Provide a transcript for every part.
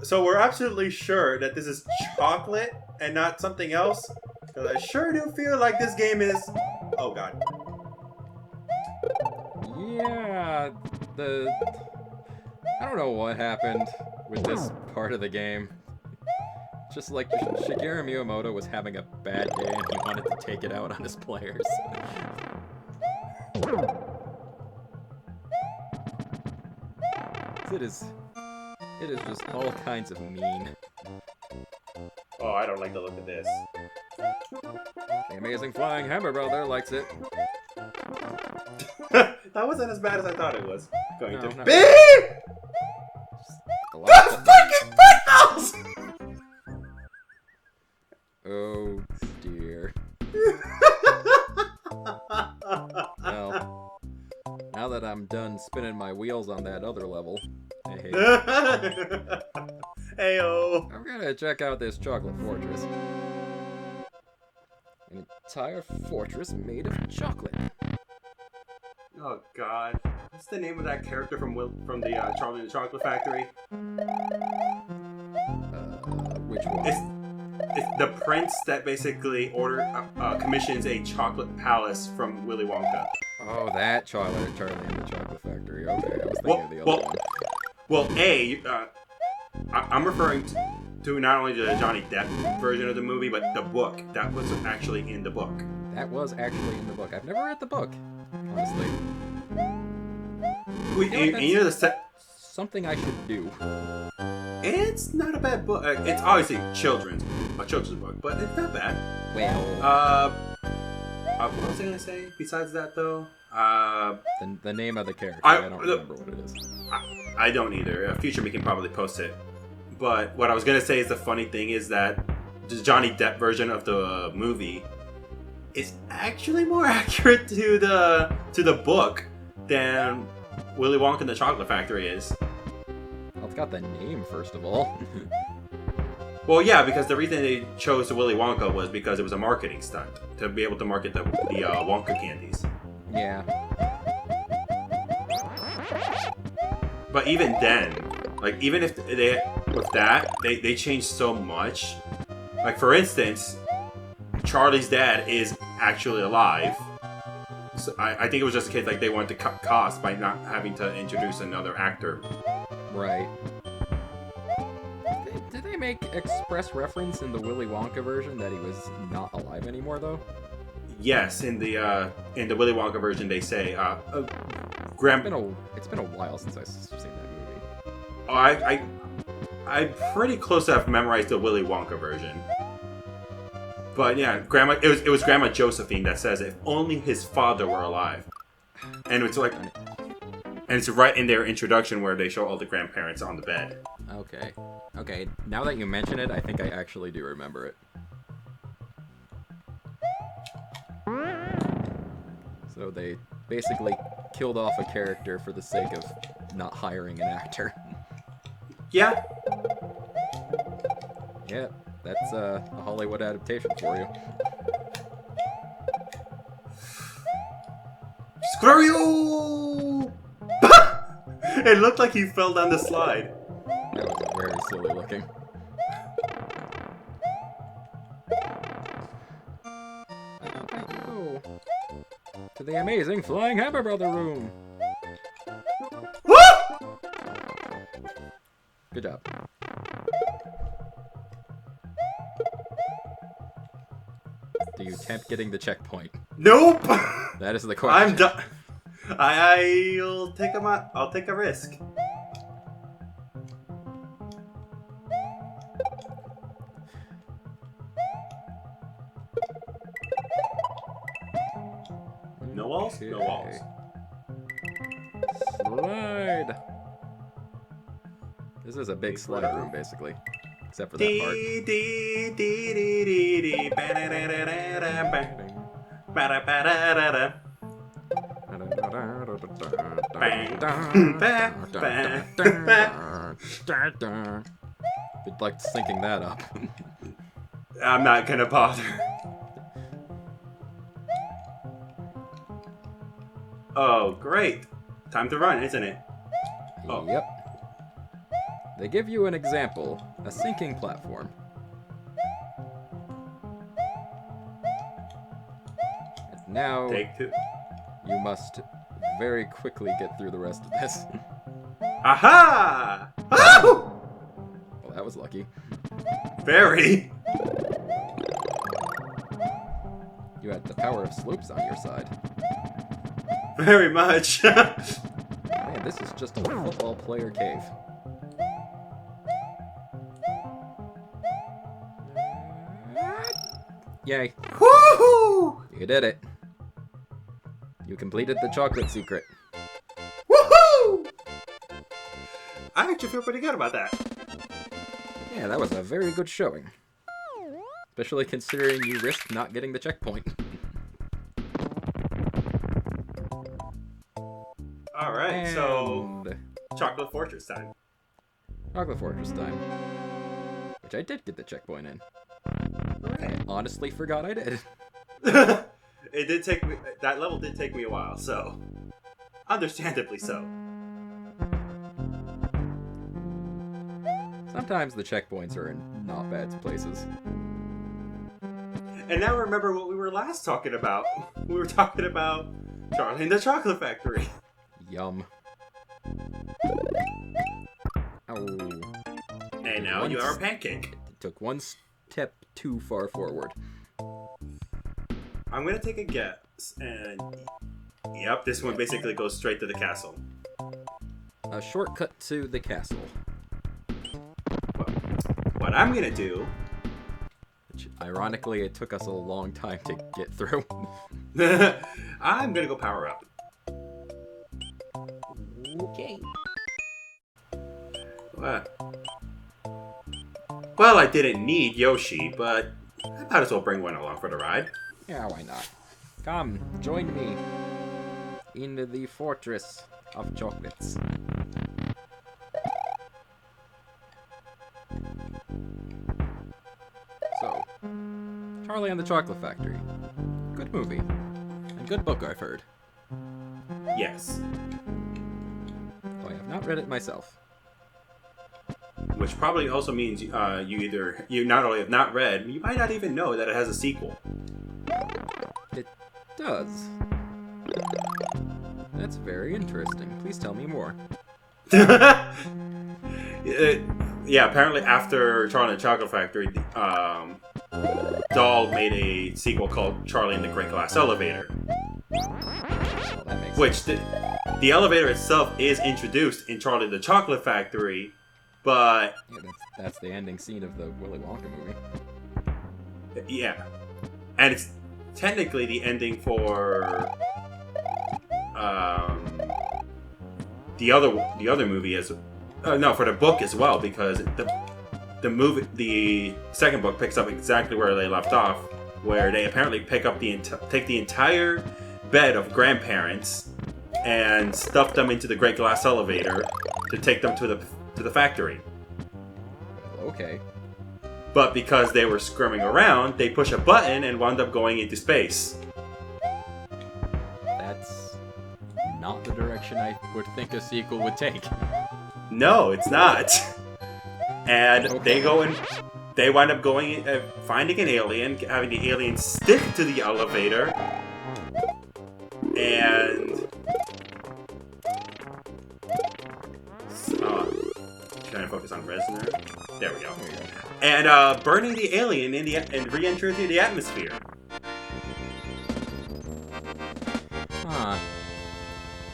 So we're absolutely sure that this is chocolate and not something else? Because I sure do feel like this game is... Oh, God. Yeah, I don't know what happened with this part of the game. Just like Shigeru Miyamoto was having a bad day and he wanted to take it out on his players. It is just all kinds of mean. Oh, I don't like the look of this. The amazing flying hammer brother likes it. That wasn't as bad as I thought it was going No, to not be. really. The fucking footballs! Oh dear. Well, now that I'm done spinning my wheels on that other level, hey, Heyo. I'm gonna check out this chocolate fortress. An entire fortress made of chocolate. Oh God, what's the name of that character from the Charlie and the Chocolate Factory? Which one? It's the prince that basically commissions a chocolate palace from Willy Wonka. Oh, that Charlie and the Chocolate Factory. Okay, I was thinking of the other one. Well, I'm referring to not only the Johnny Depp version of the movie, but the book. That was actually in the book. That was actually in the book. I've never read the book, honestly. You know the set. Something I should do. It's not a bad book. It's obviously a children's book, but it's not bad. Well, what was I gonna say? Besides that, though, the name of the character. I don't remember what it is. I don't either. Future me can probably post it. But what I was gonna say is the funny thing is that the Johnny Depp version of the movie is actually more accurate to the book than Willy Wonka and the Chocolate Factory is. Well, it's got the name first of all. Well, yeah, because the reason they chose the Willy Wonka was because it was a marketing stunt to be able to market the Wonka candies. Yeah. But even then, like even if they changed so much. Like for instance, Charlie's dad is actually alive. So I think it was just a case like they wanted to cut costs by not having to introduce another actor. Right. Did they make express reference in the Willy Wonka version that he was not alive anymore, though? Yes, in the Willy Wonka version, they say, It's been a while since I've seen that movie. Oh, I'm pretty close to have memorized the Willy Wonka version. But yeah, it was Grandma Josephine that says if only his father were alive, and it's like, and it's right in their introduction where they show all the grandparents on the bed. Okay. Now that you mention it, I think I actually do remember it. So they basically killed off a character for the sake of not hiring an actor. Yeah. Yeah, that's a Hollywood adaptation for you. Screw you! It looked like he fell down the slide. That was very silly looking. Oh, to the amazing Flying Hammer Brother room. Woo! Good job. Do you attempt getting the checkpoint? Nope. That is the question. I'm done. I'll take I'll take a risk. No walls? Okay. No walls. Slide. This is a big slide room, basically. Except for that part. You'd like syncing that up. I'm not gonna bother. Oh, great. Time to run, isn't it? Oh. Yep. They give you an example, a sinking platform. And now Take 2. you must very quickly get through the rest of this. Aha! Oh! Well, that was lucky. Very. You had the power of slopes on your side. Very much. Man, this is just a football player cave. Yay. Woohoo! You did it. You completed the chocolate secret. Woohoo! I actually feel pretty good about that. Yeah, that was a very good showing. Especially considering you risked not getting the checkpoint. Alright, so And Chocolate Fortress time. Chocolate Fortress time. Which I did get the checkpoint in. I honestly forgot I did. It did take me, that level did take me a while, so understandably so. Sometimes the checkpoints are in not bad places. And now remember what we were last talking about. We were talking about Charlie and the Chocolate Factory. Yum. Oh. And now you are a pancake. Took one step too far forward. I'm gonna take a guess, and yep, this one basically goes straight to the castle. A shortcut to the castle. What I'm gonna do... Which, ironically, it took us a long time to get through. I'm gonna go power up. Okay. Well, I didn't need Yoshi, but I might as well bring one along for the ride. Yeah, why not? Come, join me in the fortress of chocolates. So, Charlie and the Chocolate Factory. Good movie. And good book, I've heard. Yes. Though I have not read it myself. Which probably also means you not only have not read, you might not even know that it has a sequel. It does. That's very interesting. Please tell me more. Yeah, apparently after Charlie and the Chocolate Factory, Dahl made a sequel called Charlie and the Great Glass Elevator. Well, that makes Which sense. the elevator itself is introduced in Charlie and the Chocolate Factory, but Yeah, that's the ending scene of the Willy Wonka movie. yeah, and it's technically the ending for the other movie as no, for the book as well, because the second book picks up exactly where they left off, where they apparently pick up take the entire bed of grandparents and stuff them into the Great Glass Elevator to take them to the factory. Okay. But because they were squirming around, they push a button and wound up going into space. That's not the direction I would think a sequel would take. No, it's not. And Okay. they wind up going, finding an alien, having the alien stick to the elevator, and trying to focus on Reznor. There we go. There you go. And burning the alien and re-enter into the atmosphere. Huh.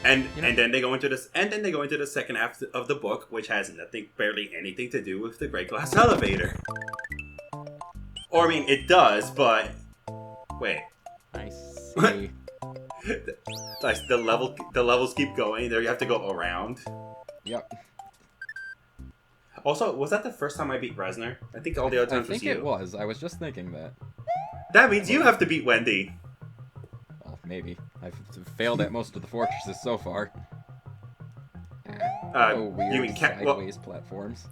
And You know- and then they go into the second half of the book, which has barely anything to do with the Great Glass Elevator. Or I mean, it does, but wait, I see. like the levels keep going. There you have to go around. Yep. Also, was that the first time I beat Reznor? I think all the other I times was think you. it was. I was just thinking that. That means you have to beat Wendy. Well, maybe. I've failed at most of the fortresses so far. Weird you mean sideways platforms.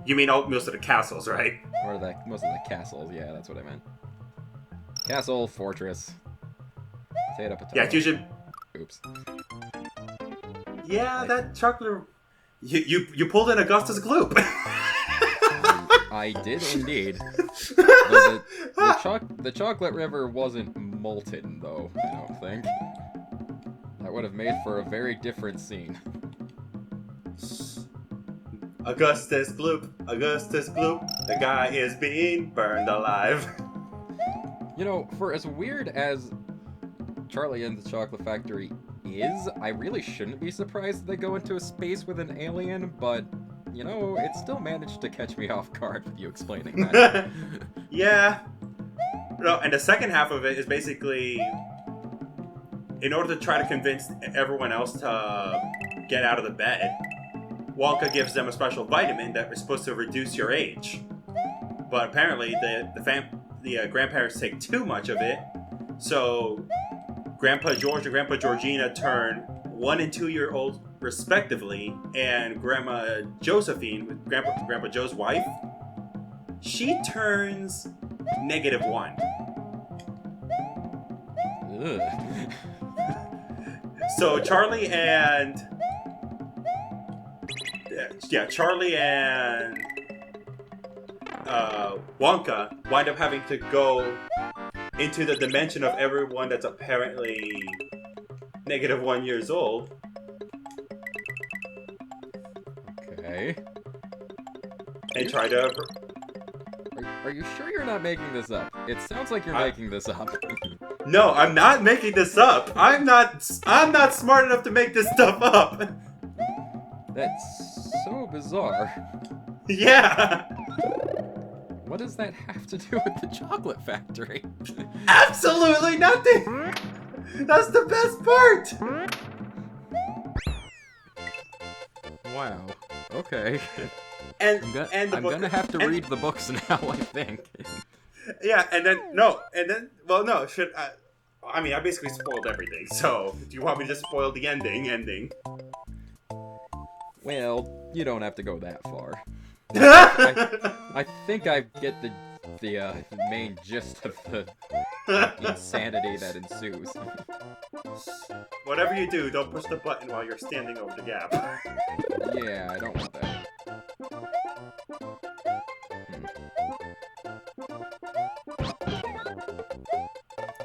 You mean most of the castles, right? Or most of the castles. Yeah, that's what I meant. Castle, fortress. Potato, potato. Yeah, it's usually. Oops. Yeah, that chocolate. You pulled an Augustus Gloop. I did indeed. The chocolate river wasn't molten, though, I don't think. That would have made for a very different scene. Augustus Gloop, the guy is being burned alive. You know, for as weird as Charlie and the Chocolate Factory is, I really shouldn't be surprised that they go into a space with an alien, but, you know, it still managed to catch me off guard with you explaining that. Yeah. No, and the second half of it is basically, in order to try to convince everyone else to get out of the bed, Wonka gives them a special vitamin that is supposed to reduce your age. But apparently the grandparents take too much of it, so Grandpa George and Grandpa Georgina turn 1 and 2 year old respectively, and Grandma Josephine, Grandpa Joe's wife, she turns -1. Ugh. So Charlie and Wonka wind up having to go into the dimension of everyone that's apparently -1 years old. Okay. And try to... Are you sure you're not making this up? It sounds like you're making this up. No, I'm not making this up. I'm not smart enough to make this stuff up. That's so bizarre. Yeah. What does that have to do with the chocolate factory? Absolutely nothing. That's the best part. Wow. Okay. And I'm gonna have to read the books now, I think. Yeah, should I mean, I basically spoiled everything. So, do you want me to just spoil the ending? Well, you don't have to go that far. I think I get the main gist of the insanity that ensues. Whatever you do, don't push the button while you're standing over the gap. Yeah, I don't want that.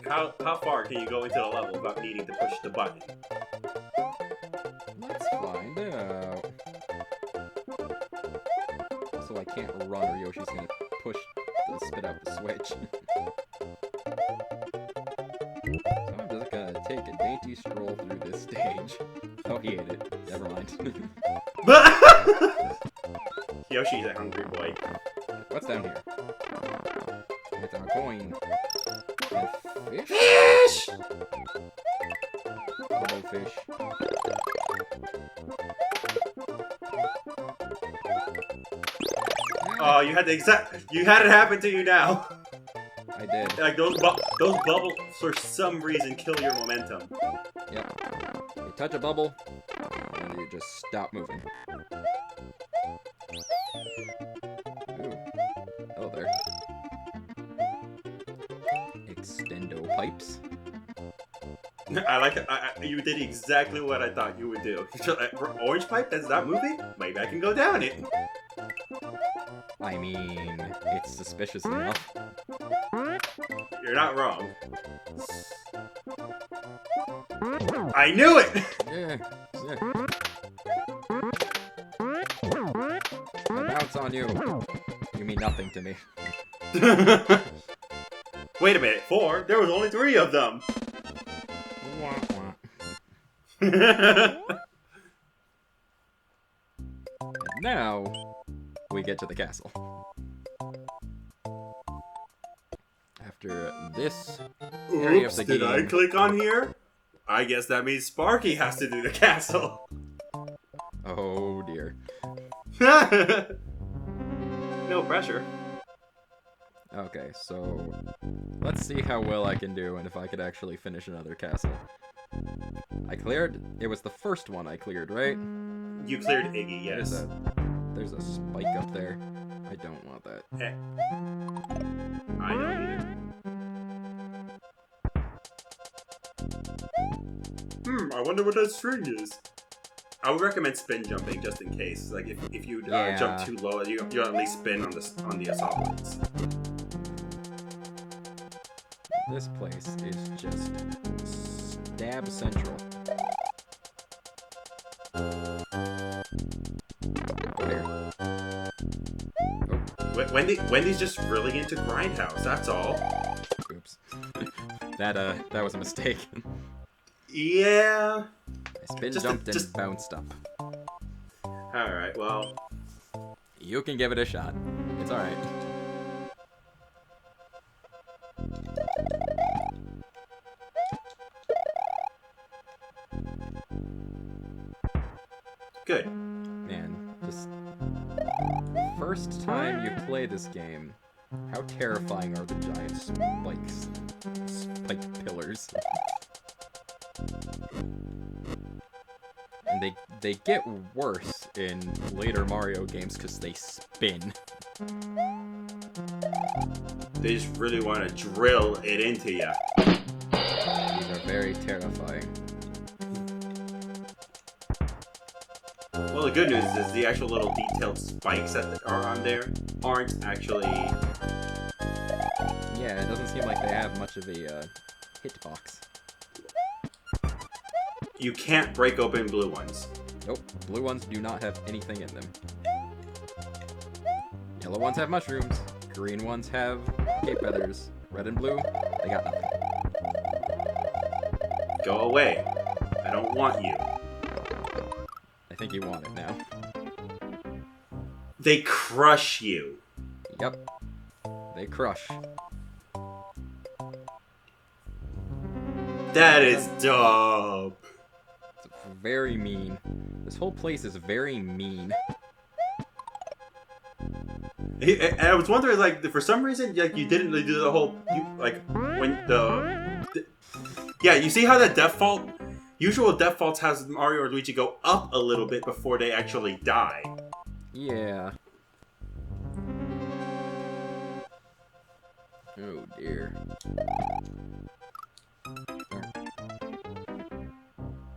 How far can you go into the level without needing to push the button? Let's find out. So I can't run or Yoshi's gonna spit out the switch. So I'm just gonna take a dainty stroll through this stage. Oh, he ate it. Never mind. Yoshi's a hungry boy. What's down here? It's a coin. And fish? Fish! Hello, fish. Oh, you had it happen to you now. I did. Like those bubbles for some reason kill your momentum. Yep. You touch a bubble, and you just stop moving. Ooh. Hello there. Extendo pipes. I like it. You did exactly what I thought you would do. Orange pipe that's not moving? Maybe I can go down it. I mean, it's suspicious enough. You're not wrong. I knew it! Yeah. I bounce on you. You mean nothing to me. Wait a minute, 4? There was only 3 of them! And now, we get to the castle. After this area of the game... Did I click on here? I guess that means Sparky has to do the castle. Oh dear. No pressure. Okay, so let's see how well I can do and if I could actually finish another castle. I cleared... It was the first one I cleared, right? You cleared Iggy, yes. There's a spike up there. I don't want that. I don't either. I wonder what that string is. I would recommend spin jumping just in case. Like if you Yeah. jump too low, you at least spin on the assault blades. This place is just stab central. There. Wendy's just really into Grindhouse. That's all. Oops. That was a mistake. Yeah. I spin jumped and bounced up. All right. Well. You can give it a shot. It's all right. Good. Man, just first time you play this game, how terrifying are the giant spiked pillars? And they get worse in later Mario games because they spin. They just really want to drill it into you. These are very terrifying. Well, the good news is the actual little detailed spikes that are on there aren't actually... Yeah, it doesn't seem like they have much of a hitbox. You can't break open blue ones. Nope, blue ones do not have anything in them. Yellow ones have mushrooms, green ones have cape feathers, red and blue, they got nothing. Go away. I don't want you. I think you want it now. They crush you. Yep. They crush. That is dope. It's very mean. This whole place is very mean. And I was wondering, like, for some reason, like, you didn't really do the whole, yeah, you see how that default, usual defaults has Mario or Luigi go up a little bit before they actually die. Yeah. Oh dear.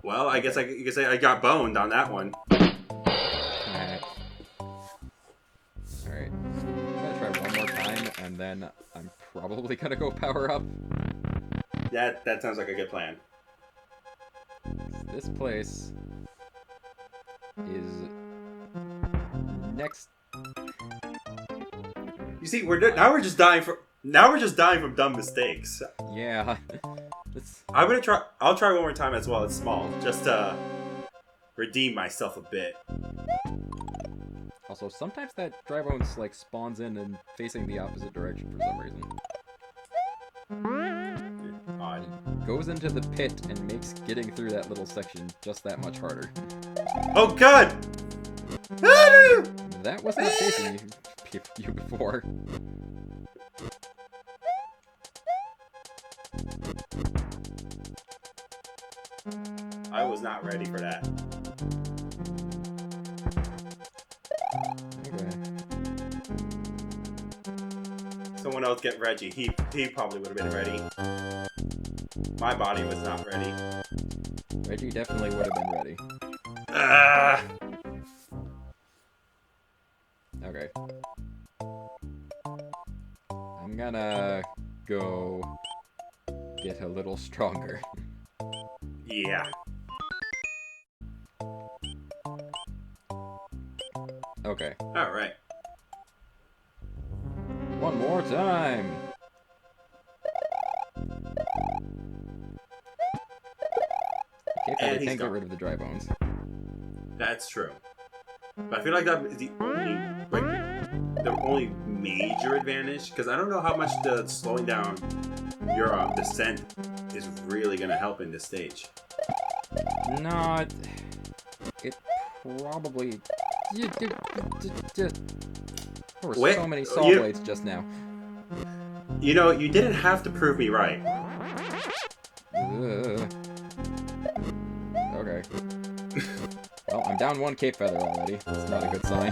Well, I guess you could say I got boned on that one. Alright. Alright. I'm gonna try one more time, and then I'm probably gonna go power up. That sounds like a good plan. This place is next. You see, now we're just dying from dumb mistakes. Yeah. I'll try one more time as well. It's small, just to redeem myself a bit. Also, sometimes that dry bones like spawns in and facing the opposite direction for some reason. Odd. Goes into the pit and makes getting through that little section just that much harder. Oh God! That was not facing you before. I was not ready for that. Okay. Someone else get Reggie. He probably would have been ready. My body was not ready. Reggie definitely would have been ready. Ah! Okay. I'm gonna go get a little stronger. Yeah. Okay. Alright. One more time! Okay, but And I he's can't get gone. rid of the dry bones. That's true. But I feel like that is the only major advantage, because I don't know how much the slowing down your descent is really gonna help in this stage. No, it probably. There were Wait, so many saw you- blades just now. You know, you didn't have to prove me right. Ugh. Okay. Well, I'm down one cape feather already. That's not a good sign.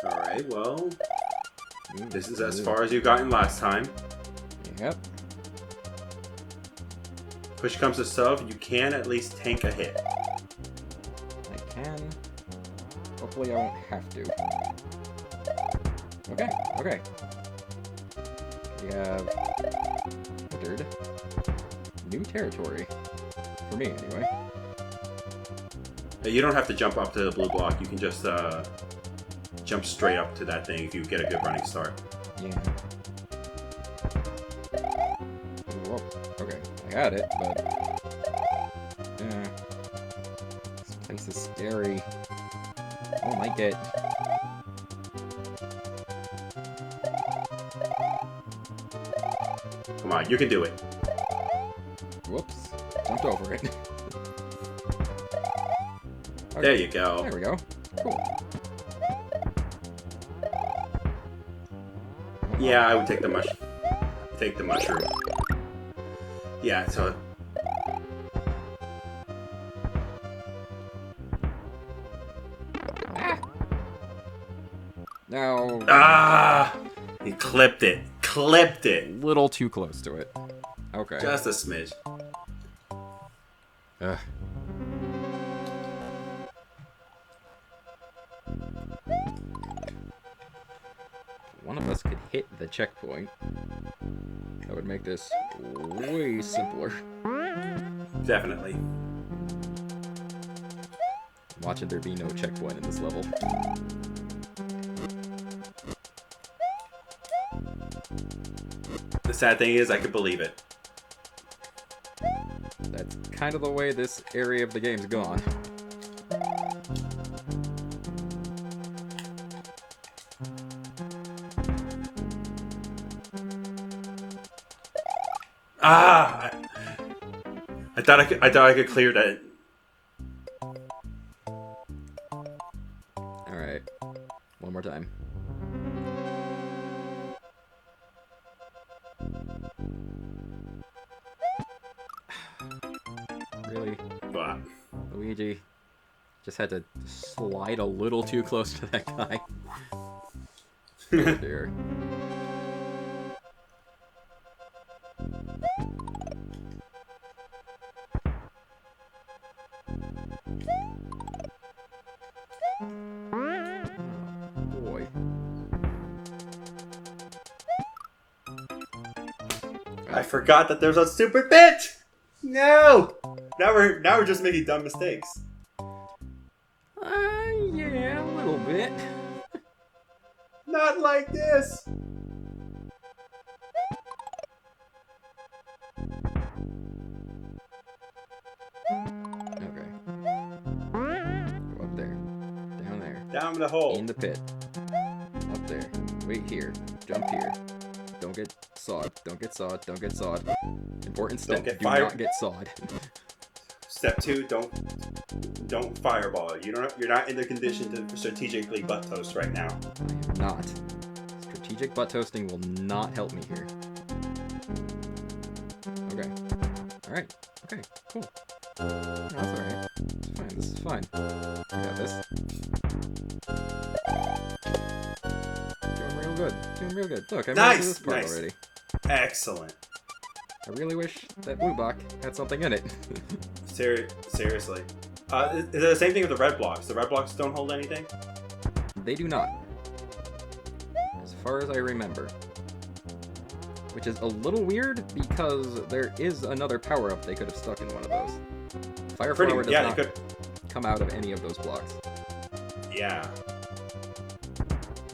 Alright, well... This is as far as you gotten last time. Yep. Push comes to shove, you can at least tank a hit. I can. Hopefully I won't have to. Okay, okay. We have entered new territory. For me, anyway. You don't have to jump up to the blue block. You can just jump straight up to that thing if you get a good running start. Yeah. Whoa. Okay, I got it, but... this place is scary. Oh, might get... Come on, you can do it. Whoops. Jumped over it. Okay. There you go. There we go. Cool. Yeah, I would take the mushroom. Yeah, so Now... he clipped it. Clipped it. Little too close to it. Okay. Just a smidge. Ugh. One of us could hit the checkpoint. That would make this way simpler. Definitely. Watching there be no checkpoint in this level. The sad thing is, I could believe it. That's kind of the way this area of the game's gone. I thought I could clear that. All right, one more time. Really, But Luigi just had to slide a little too close to that guy. Oh dear. Boy. I forgot that there's a stupid bit. No. Now we're just making dumb mistakes. Yeah, a little bit. Not like this. Okay. Go up there. Down there. Down the hole. In the pit. Up there. Wait here. Jump here. Don't get sawed. Don't get sawed. Don't get sawed. Important step. Don't get Do fired. not get sawed. Step 2, don't fireball. You're not in the condition to strategically butt toast right now. I am not. Strategic butt toasting will not help me here. Okay. Alright. Okay. Cool. No, that's alright. It's fine. This is fine. I got this. Doing real good. Doing real good. Look, I'm ready to this part already. Excellent. I really wish that blue block had something in it. Seriously. Is it the same thing with the red blocks? The red blocks don't hold anything? They do not. As far as I remember. Which is a little weird because there is another power-up they could have stuck in one of those. Fire flower does not come out of any of those blocks. Yeah.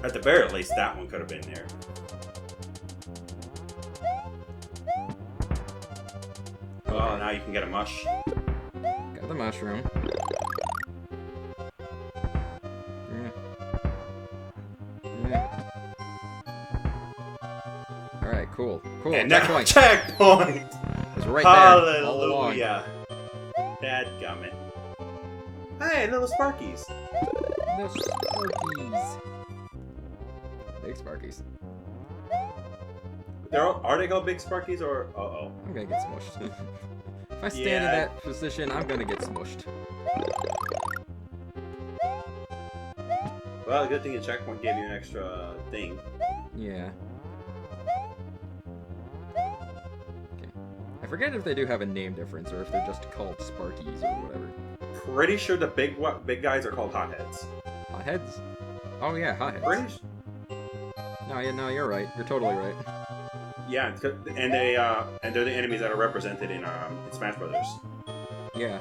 At the very least, that one could have been there. Oh, now you can get a mush. Got the mushroom. Alright, cool. Cool. And now checkpoint. Checkpoint! It's right there. All along. Hallelujah. Dadgummit. Hey, little Sparkies. The Sparkies. Big Sparkies. Are they called big Sparkies or... Uh-oh. I'm gonna get smushed. If I stand in that position, I'm gonna get smushed. Well, the good thing the checkpoint gave you an extra thing. Yeah. Okay. I forget if they do have a name difference or if they're just called Sparkies or whatever. Pretty sure the big guys are called hotheads. Hotheads? Oh yeah, hotheads. Pretty. No, you're right. You're totally right. Yeah, and they're the enemies that are represented in Smash Brothers. Yeah.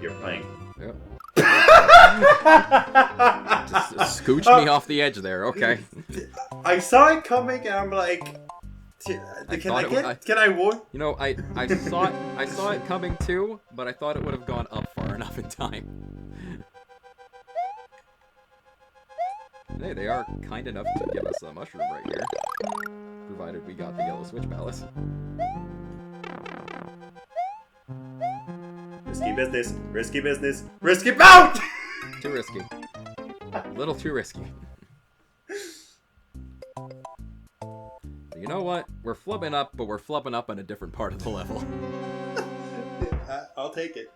You're playing. Yep. Just scooched me off the edge there. Okay. I saw it coming, and I'm like, can I warn? You know, I saw it coming too, but I thought it would have gone up far enough in time. Hey, they are kind enough to give us a mushroom right here, provided we got the yellow switch palace. Risky business, risky business, risky bout! Too risky. A little too risky. You know what? We're flubbing up, but we're flubbing up on a different part of the level. I'll take it.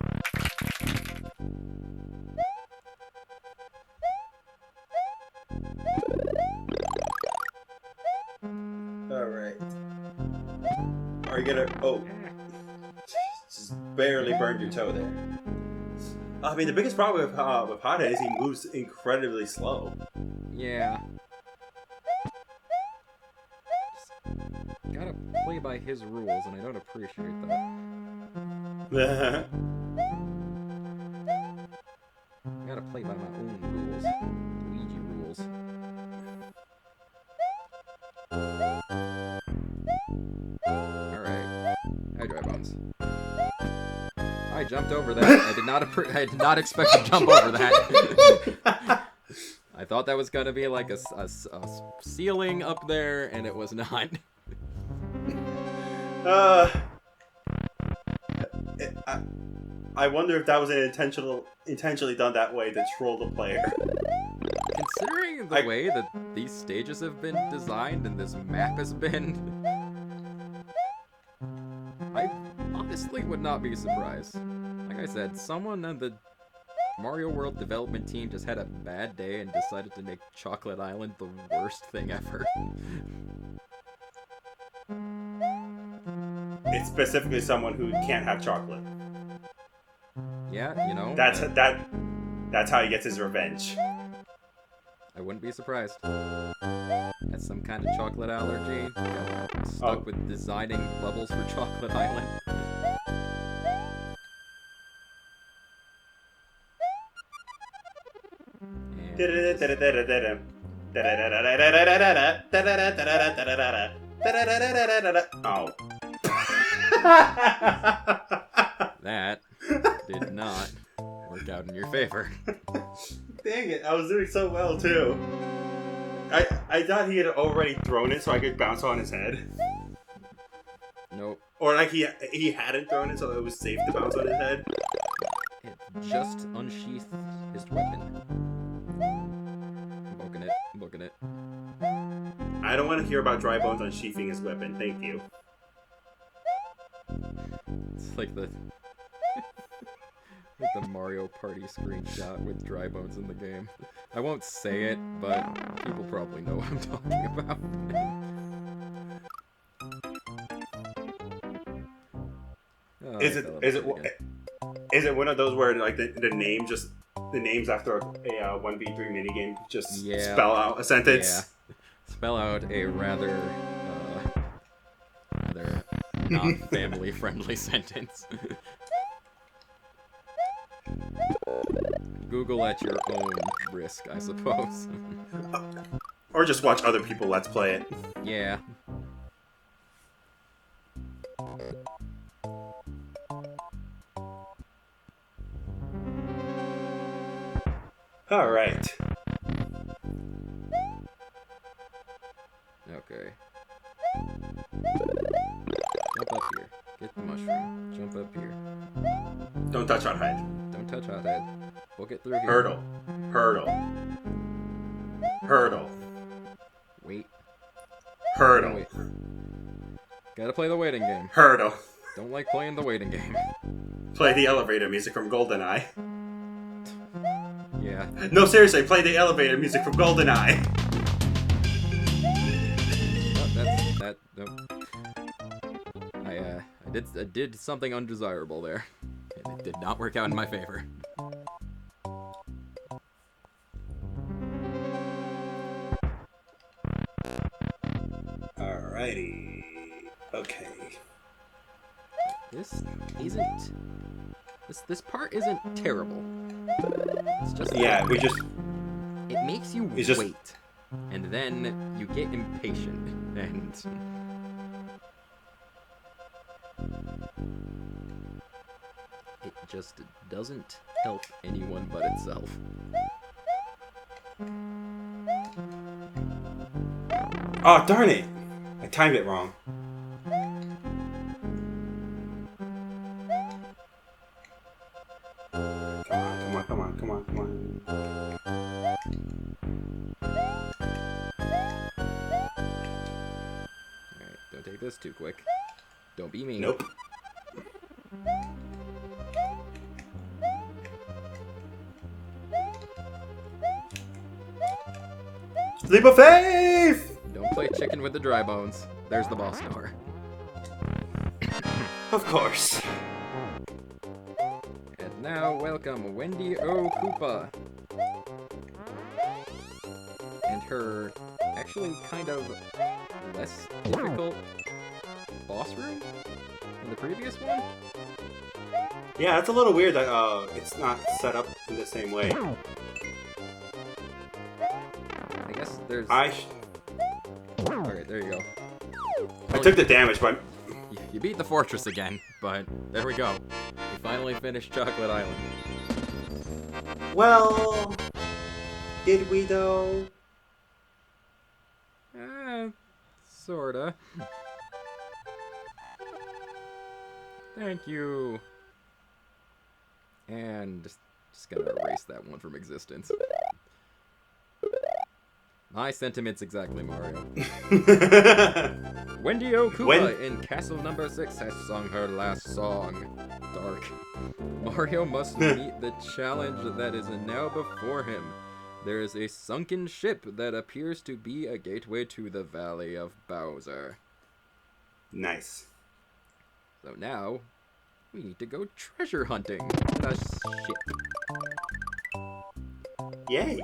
Alright. Are you gonna... Oh. Just barely burned your toe there. I mean, the biggest problem with Hothead is he moves incredibly slow. Yeah. Just gotta play by his rules, and I don't appreciate that. Gotta play by my own rules. Luigi rules. Alright. Hi, Dry Bones. I jumped over that. I did not expect to jump over that. I thought that was gonna be like a ceiling up there, and it was not. I wonder if that was intentionally done that way to troll the player. Considering the way that these stages have been designed and this map has been, I honestly would not be surprised. Like I said, someone on the Mario World development team just had a bad day and decided to make Chocolate Island the worst thing ever. It's specifically someone who can't have chocolate. Yeah, you know. That's how he gets his revenge. I wouldn't be surprised. Has some kind of chocolate allergy. Got stuck with designing levels for Chocolate Island. Oh. That did not work out in your favor. Dang it, I was doing so well too. I thought he had already thrown it so I could bounce on his head. Nope. Or like he hadn't thrown it so it was safe to bounce on his head. It just unsheathed his weapon. I'm booking it. I don't want to hear about Dry Bones unsheathing his weapon, thank you. It's like the Mario Party screenshot with Dry Bones in the game. I won't say it, but people probably know what I'm talking about. Oh, Is it one of those where like the names after a 1v3 minigame just spell out a sentence? Yeah. Spell out a rather not family friendly sentence. Google at your own risk, I suppose. Or just watch other people let's play it. Yeah. Alright. Okay. Jump up here. Get the mushroom. Jump up here. Don't touch Hothead. Don't touch Hothead. We'll get through here. Hurdle. Wait. Hurdle. Wait. Gotta play the waiting game. Hurdle. Don't like playing the waiting game. Play the elevator music from GoldenEye. Yeah. Yeah. No, seriously, play the elevator music from GoldenEye. Oh, that. No. I did something undesirable there. It did not work out in my favor. Alrighty. Okay. This isn't. This part isn't terrible. It's just Yeah, we just. it makes you It's just- wait, and then you get impatient, and it just doesn't help anyone but itself. Oh, darn it! I timed it wrong. Come on. Alright, don't take this too quick. Don't be mean. Nope. Leap of faith! Don't play chicken with the dry bones. There's the boss door. Of course. And now, welcome Wendy O. Koopa. And her actually kind of less difficult boss room in the previous one. Yeah, it's a little weird that it's not set up in the same way. I guess there's... Alright, there you go. I took the damage, but You beat the fortress again, but there we go. We finally finished Chocolate Island. well, did we though? Sorta. Thank you. And just gonna erase that one from existence. My sentiments exactly, Mario. Wendy O. Koopa in Castle Number 6 has sung her last song, Dark. Mario must meet the challenge that is now before him. There is a sunken ship that appears to be a gateway to the Valley of Bowser. Nice. So now, we need to go treasure hunting in a ship. Yay.